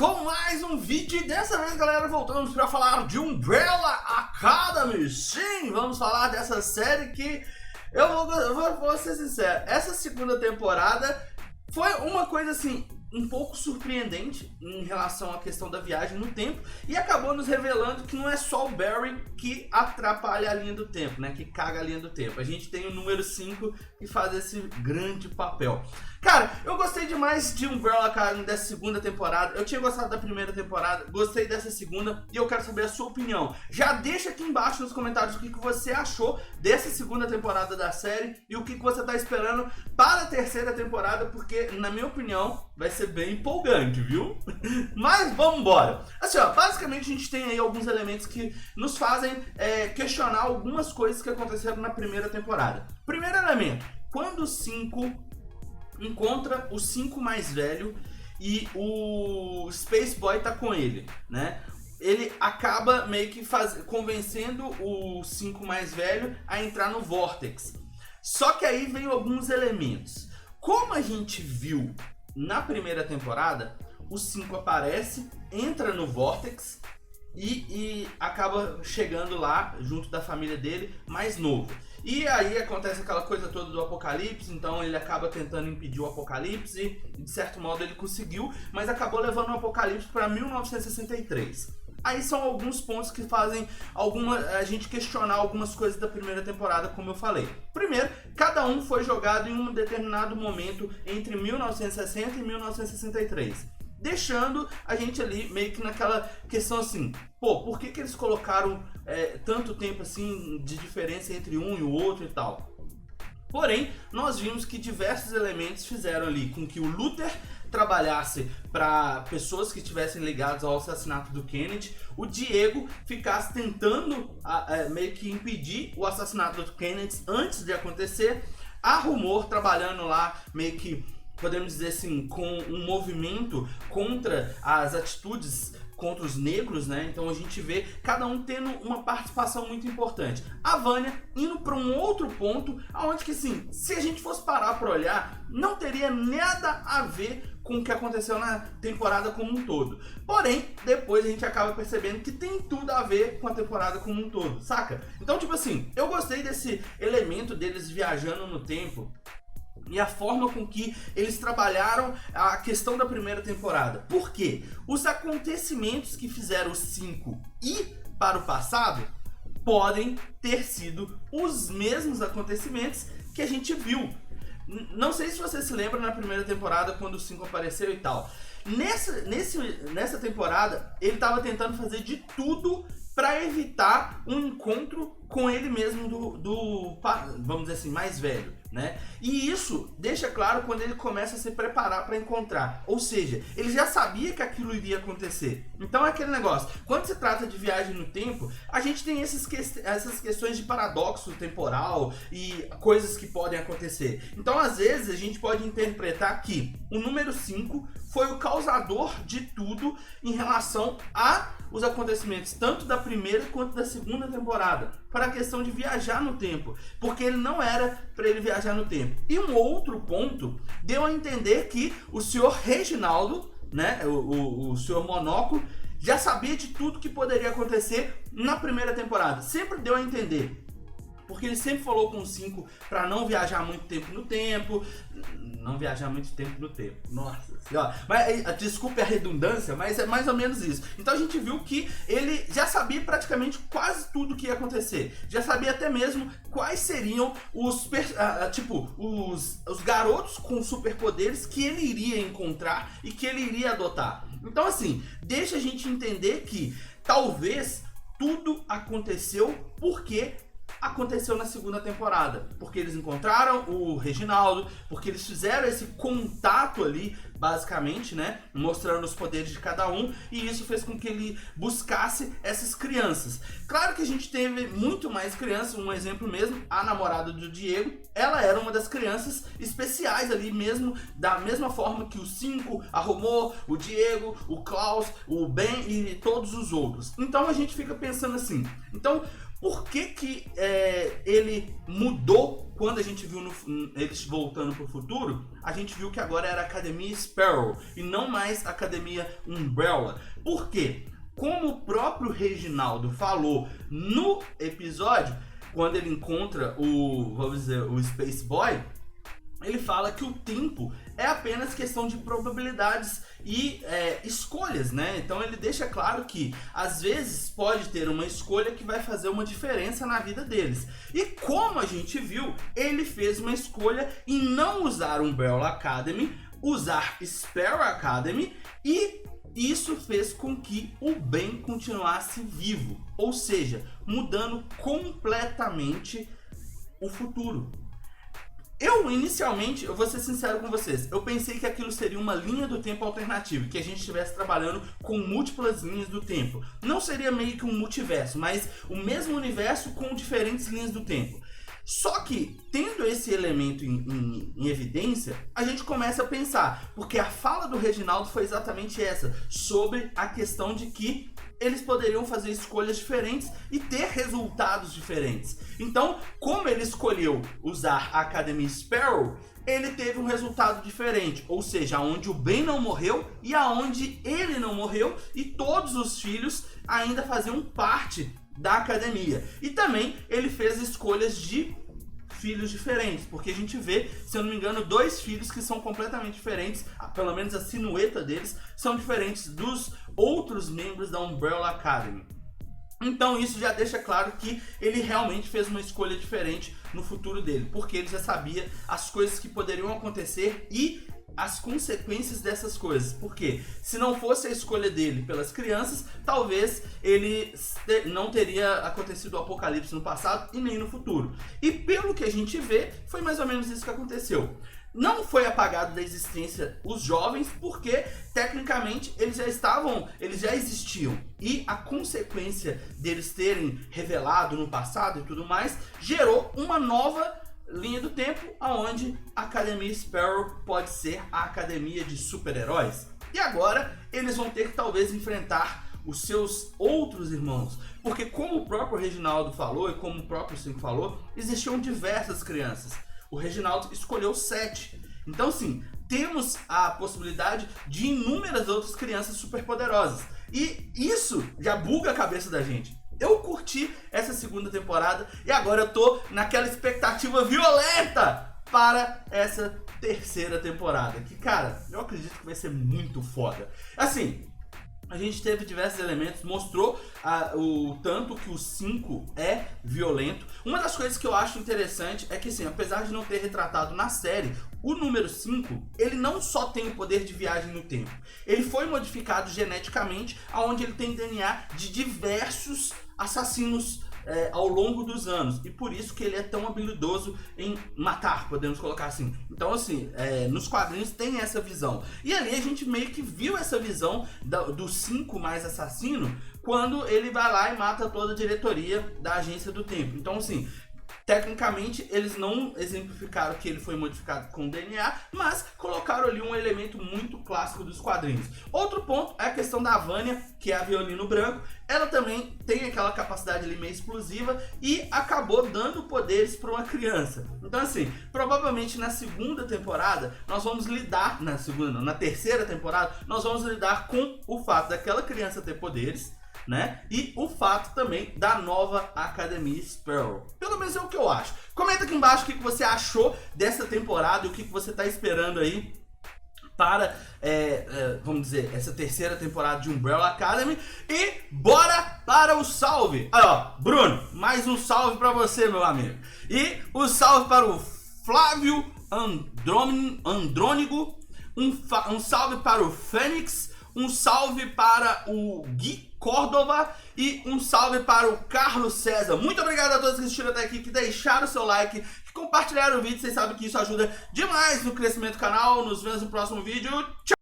com mais um vídeo e dessa vez, galera, voltamos para falar de Umbrella Academy. Sim, vamos falar dessa série que vou ser sincero, essa segunda temporada foi uma coisa assim um pouco surpreendente em relação à questão da viagem no tempo e acabou nos revelando que não é só o Barry que atrapalha a linha do tempo, né? Que caga a linha do tempo. A gente tem o número 5 que faz esse grande papel. Cara, eu gostei demais de Umbrella Academy dessa segunda temporada. Eu tinha gostado da primeira temporada, gostei dessa segunda e eu quero saber a sua opinião. Já deixa aqui embaixo nos comentários o que você achou dessa segunda temporada da série e o que você tá esperando para a terceira temporada, porque na minha opinião vai ser bem empolgante, viu? Mas vamos embora. Assim, ó, basicamente a gente tem aí alguns elementos que nos fazem questionar algumas coisas que aconteceram na primeira temporada. Primeiro elemento, quando o 5 encontra o 5 mais velho e o Space Boy tá com ele, né? Ele acaba meio que convencendo o 5 mais velho a entrar no Vortex. Só que aí vem alguns elementos. Como a gente viu na primeira temporada, o 5 aparece, entra no Vortex e acaba chegando lá junto da família dele mais novo. E aí acontece aquela coisa toda do apocalipse, então ele acaba tentando impedir o apocalipse e de certo modo ele conseguiu, mas acabou levando o apocalipse para 1963. Aí são alguns pontos que fazem a gente questionar algumas coisas da primeira temporada, como eu falei. Primeiro, cada um foi jogado em um determinado momento entre 1960 e 1963. Deixando a gente ali meio que naquela questão assim, pô, por que eles colocaram tanto tempo assim de diferença entre um e o outro e tal? Porém, nós vimos que diversos elementos fizeram ali com que o Luther trabalhasse para pessoas que estivessem ligadas ao assassinato do Kennedy, o Diego ficasse tentando meio que impedir o assassinato do Kennedy antes de acontecer, a Rumor trabalhando lá meio que, podemos dizer assim, com um movimento contra as atitudes contra os negros, né? Então a gente vê cada um tendo uma participação muito importante. A Vânia indo para um outro ponto, aonde que assim, se a gente fosse parar para olhar, não teria nada a ver com o que aconteceu na temporada como um todo. Porém, depois a gente acaba percebendo que tem tudo a ver com a temporada como um todo, saca? Então, tipo assim, eu gostei desse elemento deles viajando no tempo e a forma com que eles trabalharam a questão da primeira temporada. Por quê? Os acontecimentos que fizeram os 5 ir para o passado podem ter sido os mesmos acontecimentos que a gente viu. Não sei se você se lembra na primeira temporada quando o 5 apareceu e tal. Nessa temporada ele estava tentando fazer de tudo para evitar um encontro com ele mesmo vamos dizer assim, mais velho, né? E isso deixa claro quando ele começa a se preparar para encontrar. Ou seja, ele já sabia que aquilo iria acontecer. Então é aquele negócio, quando se trata de viagem no tempo, a gente tem essas questões de paradoxo temporal e coisas que podem acontecer. Então às vezes a gente pode interpretar que o número 5 foi o causador de tudo em relação aos acontecimentos tanto da primeira quanto da segunda temporada, para a questão de viajar no tempo, porque ele não era para ele viajar no tempo. E um outro ponto deu a entender que o senhor Reginaldo, né, o senhor Monóculo, já sabia de tudo que poderia acontecer na primeira temporada. Sempre deu a entender, porque ele sempre falou com o 5 para não viajar muito tempo no tempo. Não viajar muito tempo no tempo. Nossa senhora. Mas, desculpe a redundância, mas é mais ou menos isso. Então a gente viu que ele já sabia praticamente quase tudo que ia acontecer. Já sabia até mesmo quais seriam os garotos com superpoderes que ele iria encontrar e que ele iria adotar. Então assim, deixa a gente entender que talvez tudo aconteceu porque aconteceu na segunda temporada, porque eles encontraram o Reginaldo, porque eles fizeram esse contato ali, basicamente, né, mostrando os poderes de cada um, e isso fez com que ele buscasse essas crianças. Claro que a gente teve muito mais crianças, um exemplo mesmo, a namorada do Diego, ela era uma das crianças especiais ali mesmo, da mesma forma que o 5, a Romô, o Diego, o Klaus, o Ben e todos os outros. Então a gente fica pensando assim, então Por que ele mudou quando a gente viu eles voltando pro futuro? A gente viu que agora era Academia Sparrow e não mais Academia Umbrella. Por quê? Como o próprio Reginaldo falou no episódio, quando ele encontra vamos dizer, o Space Boy, ele fala que o tempo é apenas questão de probabilidades e escolhas, né? Então ele deixa claro que às vezes pode ter uma escolha que vai fazer uma diferença na vida deles. E como a gente viu, ele fez uma escolha em não usar Umbrella Academy, usar Sparrow Academy, e isso fez com que o Ben continuasse vivo, ou seja, mudando completamente o futuro. Inicialmente, eu vou ser sincero com vocês, eu pensei que aquilo seria uma linha do tempo alternativa, que a gente estivesse trabalhando com múltiplas linhas do tempo. Não seria meio que um multiverso, mas o mesmo universo com diferentes linhas do tempo. Só que, tendo esse elemento em evidência, a gente começa a pensar, porque a fala do Reginaldo foi exatamente essa, sobre a questão de que eles poderiam fazer escolhas diferentes e ter resultados diferentes. Então, como ele escolheu usar a Academia Sparrow, ele teve um resultado diferente, ou seja, onde o Ben não morreu e aonde ele não morreu, e todos os filhos ainda faziam parte da academia. E também ele fez escolhas de filhos diferentes, porque a gente vê, se eu não me engano, 2 filhos que são completamente diferentes, pelo menos a silhueta deles são diferentes dos outros membros da Umbrella Academy. Então isso já deixa claro que ele realmente fez uma escolha diferente no futuro dele, porque ele já sabia as coisas que poderiam acontecer e as consequências dessas coisas. Porque se não fosse a escolha dele pelas crianças, talvez ele não teria acontecido o apocalipse no passado e nem no futuro. E pelo que a gente vê, foi mais ou menos isso que aconteceu. Não foi apagado da existência os jovens, porque tecnicamente eles já existiam. E a consequência deles terem revelado no passado e tudo mais, gerou uma nova linha do tempo, aonde a Academia Sparrow pode ser a academia de super-heróis. E agora eles vão ter que talvez enfrentar os seus outros irmãos, porque como o próprio Reginaldo falou e como o próprio Cinco falou, existiam diversas crianças. O Reginaldo escolheu 7. Então sim, temos a possibilidade de inúmeras outras crianças superpoderosas. E isso já buga a cabeça da gente. Eu curti essa segunda temporada e agora eu tô naquela expectativa violenta para essa terceira temporada. Que, cara, eu acredito que vai ser muito foda. Assim, a gente teve diversos elementos, mostrou o tanto que o 5 é violento. Uma das coisas que eu acho interessante é que, assim, apesar de não ter retratado na série, o número 5, ele não só tem o poder de viagem no tempo. Ele foi modificado geneticamente, onde ele tem DNA de diversos assassinos ao longo dos anos, e por isso que ele é tão habilidoso em matar, podemos colocar assim. Então, assim, nos quadrinhos tem essa visão, e ali a gente meio que viu essa visão do 5 mais assassino, quando ele vai lá e mata toda a diretoria da Agência do Tempo. Então, assim, tecnicamente eles não exemplificaram que ele foi modificado com DNA, mas colocaram ali um elemento muito clássico dos quadrinhos. Outro ponto é a questão da Vanya, que é a Violino Branco. Ela também tem aquela capacidade ali meio explosiva e acabou dando poderes para uma criança. Então, assim, provavelmente na segunda temporada nós vamos lidar, na terceira temporada nós vamos lidar com o fato daquela criança ter poderes, né? E o fato também da nova Academia Sparrow. Pelo menos é o que eu acho. Comenta aqui embaixo o que você achou dessa temporada e o que você está esperando aí para, vamos dizer, essa terceira temporada de Umbrella Academy. E bora para o salve. Aí, ó, Bruno, mais um salve para você, meu amigo. E o salve para o Flávio Andrônigo, um salve para o Fênix, um salve para o Gui Córdova e um salve para o Carlos César. Muito obrigado a todos que assistiram até aqui, que deixaram o seu like, que compartilharam o vídeo. Vocês sabem que isso ajuda demais no crescimento do canal. Nos vemos no próximo vídeo. Tchau!